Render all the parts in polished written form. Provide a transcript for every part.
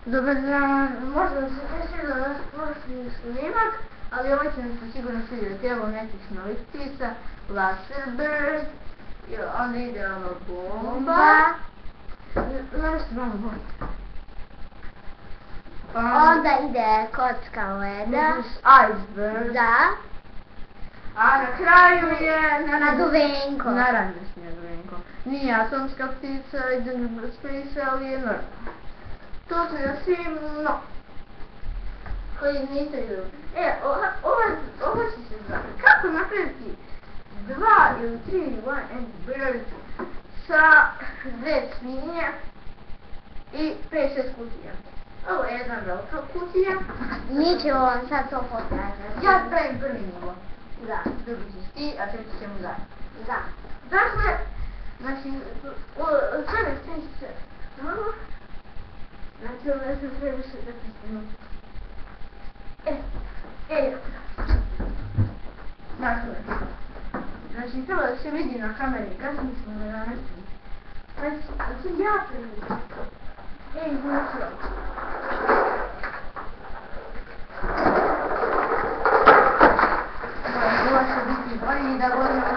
Dobar dan, možda se ne sviđa naš prošli snimak, ali ovaj će mi se sigurno svidjeti. Evo nekih novih ptica, Lasserbird, onda ide ono bomba. Znaš se malo bomba. Onda ide kocka leda. Iceberg. Da. A na kraju je... Naduvenko. Naravno s naduvenko. Nije atomska ptica, ide Space Alien. To su još svi koji niste ljudi. Ovo će se zvati. Kako napraviti 2 ili 3 One Angry Bird sa 2 svinje i 5-6 kutija. Ovo je jedna velika kutija. Mi ćemo vam sad to pokazati. Ja pravim prvi nivo. Da. Drugi ćeš ti, a treći ćemo da. Da. Dakle, znači, sada se malo. Znači, ovo sam previše da pristinu. Dakle, znači, to da se vidi na kameri, kasnije smo na današnji. Znači, ja prvi. Znači, ovo će biti bolji da govorimo o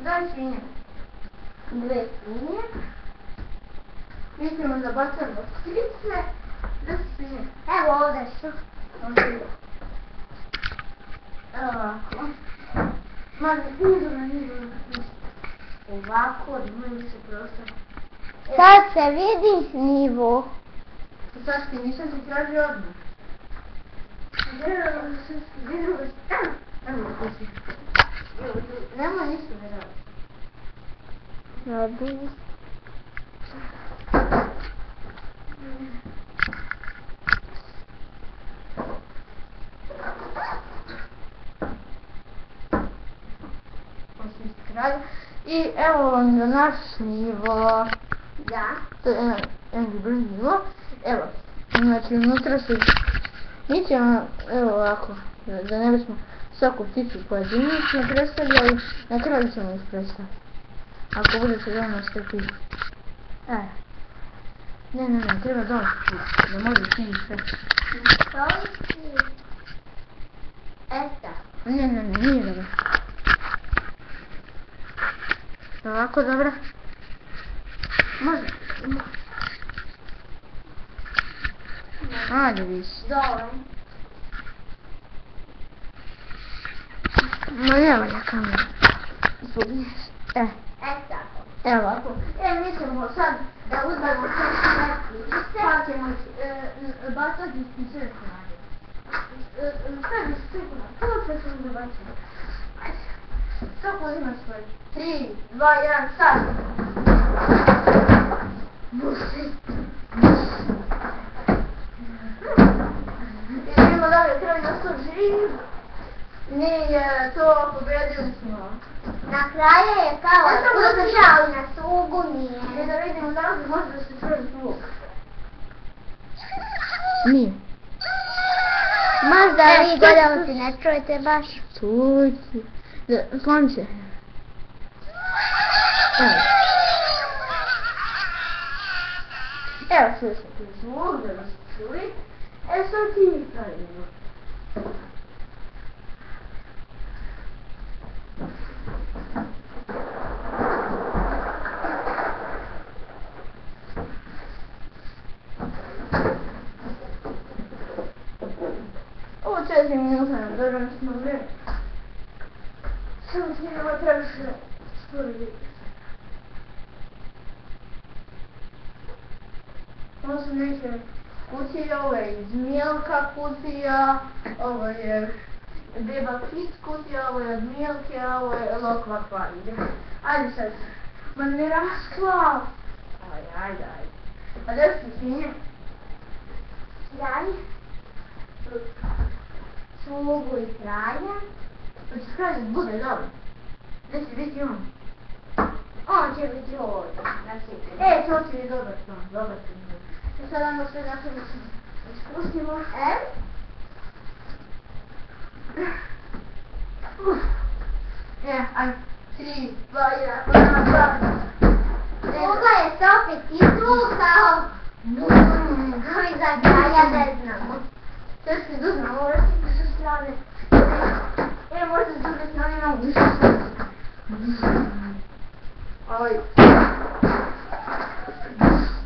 daj svinje. 2 svinje. Mi ćemo da bacamo ptice. Da svinje. Evo ovdje su. Evo ovako. Nizu. Ovako, odvoji se prostor. Sad se vidi nivo. Sad ti nisam ti tražio odmah. Nema ništa ne radi. Radi. I evo vam za naš nivo. Da. To je Angry Bird nivo. Evo, znači unutra se... Mi ćemo, evo ovako, da ne bismo svaku pticu pojedinačno predstavljali, na kraju ćemo ih predstaviti. Ako budete dovoljno strpljivi. Ne, treba dovoljno strpljivi, da možeš ti ih sve. Eta. Ne, nije dobro. Ovako, dobro. Može. Ajde visi. Dovoljno. Ma ne valja kamera. Tako. Evo ovako. Mi ćemo sad da uzmemo sve pa ćemo bacati i sve snage. Sve sve to sve ćemo da bacimo. Kako imaš svoj? 3, 2, 1, start! Busi! Idemo dalje, kraj nas to živ. Nije to, pobedili smo. Na kraju je kao kutija, ali na slugu nije. Ne da vidimo da li može da se čuje zvuk. Nije. Možda vi gledalci ne čujete baš. Čujte. Sloni se. Evo sve se tu zvuk, da vas čuli. Sad ti pravimo. Ovo 4 minuta nam dobro smo vreme. Samo ti nema previše skoro vidjeti. Ovo su neke kutije, ovo je iz Milka kutija, ovo je Beba Kit kutija, ovo je od Milke, a ovo je Lokva Kvalide. Ajde sad, ma ne raskla! Ajde. A gdje su svinje? Kraj. Slugu i kraja. Hoće skratiti bude dobro. Gdje će biti on? On će biti ovdje. To će biti dobar ton, dobar ton. I sad ajmo sve napravimo. Spustimo. Ajmo. 3, 2, 1, Koga je se opet izvukao? Koji zagraj, ja ne znam. Sve se duzna, moraš ti sa strane. Možda s druge strane imamo više sve.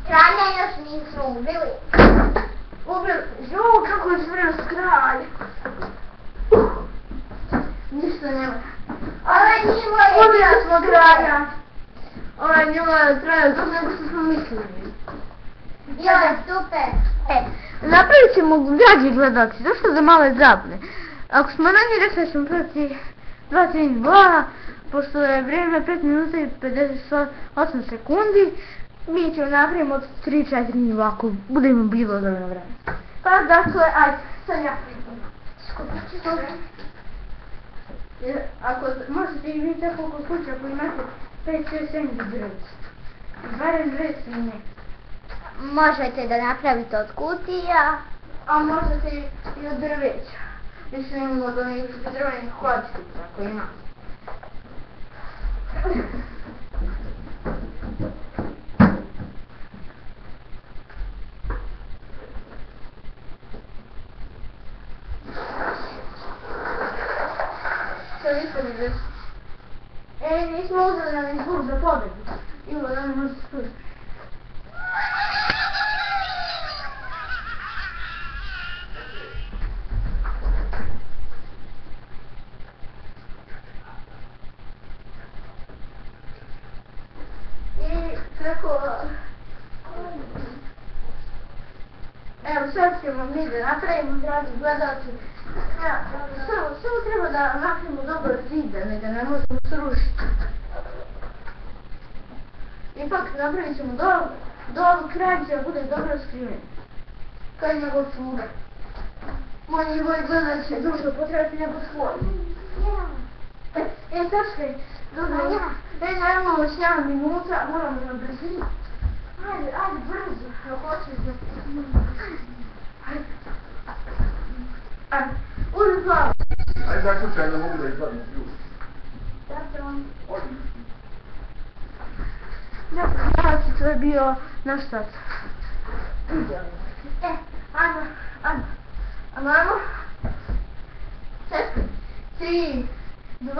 Kralja još nismo ubili. Joj, kako je zvrlo s kralj. Ništa nema. Ubili smo kralja. Njima je trajao to nego što smo mislili. Joj, super. Napravit ćemo, dragi gledalci, zašto da malo zabne. Ako smo na njih rekli smo proti 2-3-2, pošto je vrijeme 5 minuta i 58 sekundi, mi ćemo napraviti od 3-4 ako budemo bilo dovoljno vremena. Pa dakle, ajde, sad ja prijem. Ako možete i vidjeti koliko slučaja ako imate 5-6-7 džrvica. Barem džrvica i ne. Možete da napravite od kutija. A možete i od drveća. Mislim imamo od onih drvenih kockica ako ima. Sad ispod izvesti. Nismo uzeli nam izbog za pobedu. Ima da ne može spustiti. Evo sad ćemo mi da napravimo, dragi gledalci. Samo treba da napravimo dobro zid, da ne možemo srušiti. Ipak napravit ćemo do ovog kraja da bude dobro skriven. Kao i njegov čuda. Moji gledat će dužo potrebati nego svoj. Tačkaj, dobro. Naravno već nema minuta, moramo na brzinu. Ajde, brzo, ako hoćeš da... Ajde, uđi glavu. Ajde, zaključaj, ne mogu da izvadim ključ. Dakle, Dakle, to je bio naš stat. Ajmo. Ajmo. 3, 2,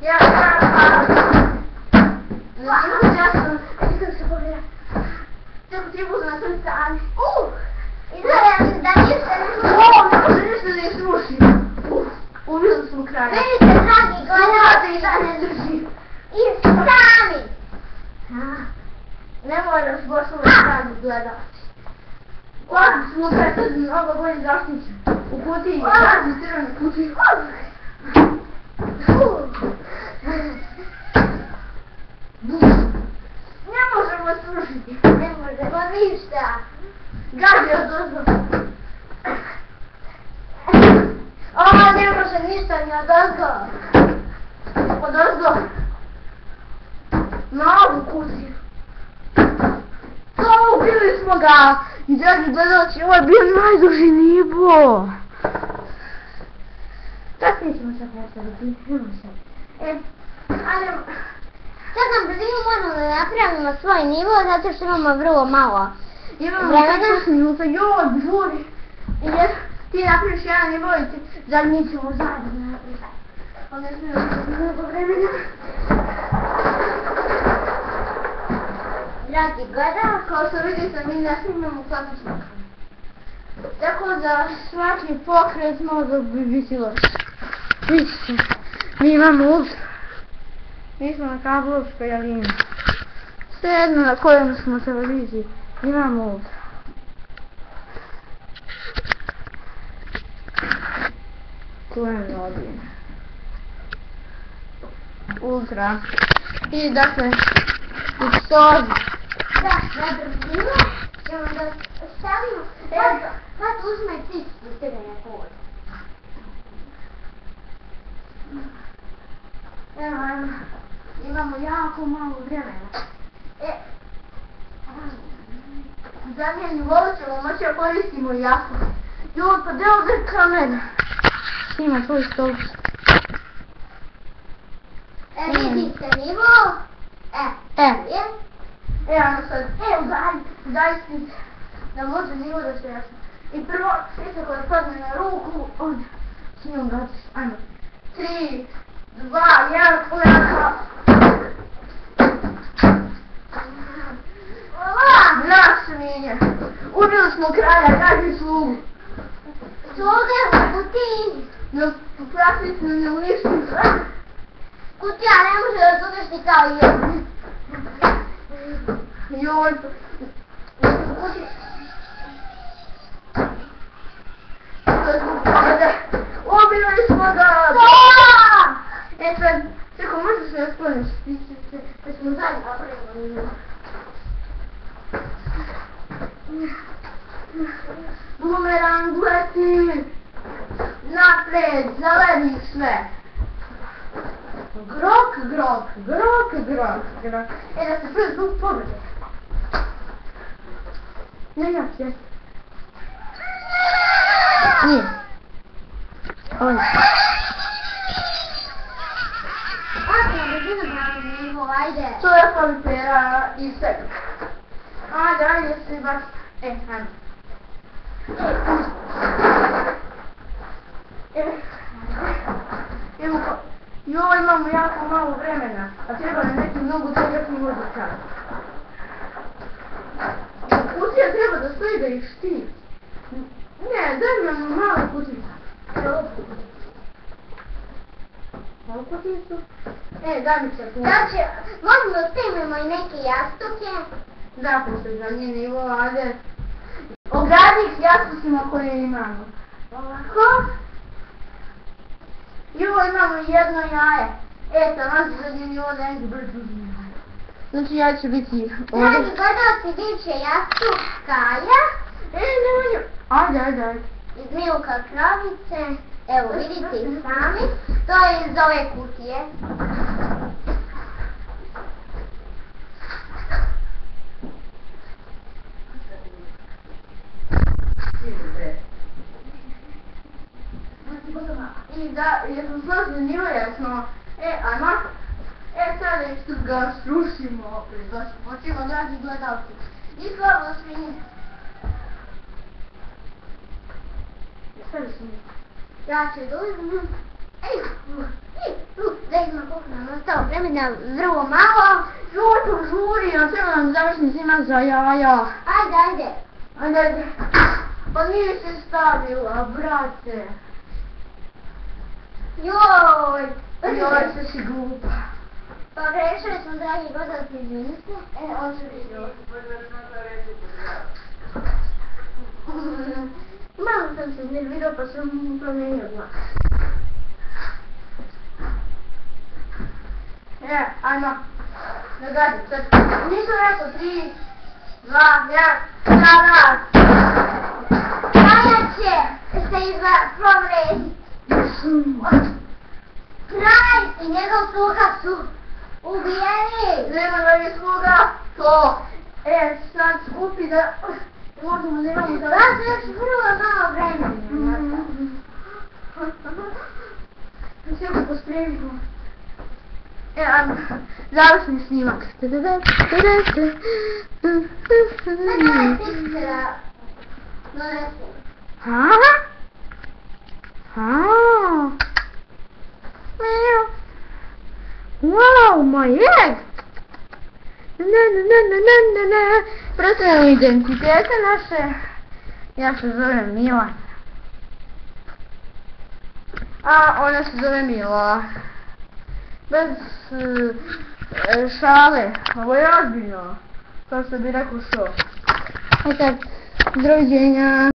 1, jasno, nikad se pogleda. Tako ti je budu na toj strani. Izgledam da ništa ne Ne može ništa da je sruši. Ubili smo kraja. Vidite, dragi gledalci, da ne drži. I sami. Ne moraš baš uvijek dragi gledalci. Ovdje smo sad mnogo bolje zaštićeni. U kutiji, u crvenoj kutiji. Ne možemo srušiti. Ne možemo ništa. Gazi odozdo. Ne može ništa ni odozdo. Odozdo. Na ovu kutiju. Ubili smo ga. I dragi gledalci, ovo je bio najduži nivo. Tako nećemo sad nastaviti. Ajde. Sad nam brzinu možemo da napravimo svoj nivo zato što imamo vrlo malo Imamo vremena. 5 minuta, joj, žuri. Jer ti napraviš jedan nivo i za njih ćemo zajedno napraviti. Ali ne smijemo mnogo vremena. Dragi gledalci, Kao što vidite, mi ne snimamo klasično kamere. Tako da svaki pokret može biti loš. Vidite, mi imamo ultra. Mi smo na kablovskoj jalini. Svejedno na kojem smo televiziji, imamo ultra. Kojem rodin. Ultra. I dakle, u stozi. da brzinu ćemo da stavimo. Sad uzme ti spuštene kod. Evo, imamo jako malo vremena. zamijeni voćevo, moći da koristimo jako. Joj, pa gdje ovdje kamera? Snima tvoj stol. Vidite nivo. Ajmo sad, udaj stice. Da može nivo da se jasno. I prvo, stice koja padne na ruku, onda s njom gađaš. Ajmo. 3, 2, 1, pojaka. Naš svinja. Ubili smo kralja, gađi slugu. Sluga u kutiji. No, praktično ne uništim sve. Kutija ne može da se uništi kao i jedan. Joj, ubili smo ga! E sad, čekaj, možda se rasplaniš, da smo zajedno napravili. Bumerang leti! Napred, zeleni sve! Grok. E da se prvi zvuk pobjede. Ne, jeste. Nije. Ovo. Ajde. To je kvalitera i sebi. Ajde, svi baš. Ajde. Evo pa. Joj, imamo jako malo vremena, a treba nam neki mnogo togetni odlučaj. Kutija treba da stoji da ih štiti. Ne, daj nam malo kuticu. Malo kuticu? Daj mi se kuticu. Znači, možemo da snimimo i neke jastuke. Da, pošto je za njih nivo, ajde. Ogradi ih jastusima koje imamo. Ovako. Joj, imamo jedno jaje. Taman se za njih nivo da neki brzo jaje. Znači, ja ću biti ovdje. Dragi gledalci, bit će jastuk Kaja. Nemoj. Ajde. Iz Milka Kravice. Evo, vidite i sami. To je iz ove kutije. I da, jesam složno nivo jasno. Ajmo. Sada isto ga srušimo pred vašim očima, dragi gledalci. I slavo svinje. Sve svinje. Ja ću da uzmem. Da ima koliko nam ostalo vremena, vrlo malo. Žuto žuri, a treba nam završni snimak za jaja. Ajde. Pa nije se stavila, brate. Joj, što si glupa. pa grešili smo, dragi gledalci, izvinite. Malo sam se nervirao pa sam promijenio glas. Ajmo. Nagadi, sad. Nisam rekao 3, 2, 1, sada! Kaja će se povrediti. Kralj i njegov sluga su ubijeni. Nema da je sluga to. Sad skupi da možemo da imamo da... Da se još vrlo malo vremena. Sve ga pospremimo. Ajmo, završni snimak. Sad ja stići se da donesem. Wow, my egg! Prosto identitete naše. Ja se zovem Milan. A ona se zove Mila. Bez šale. Ovo je ozbiljno. Kao što bi rekao šo. Doviđenja.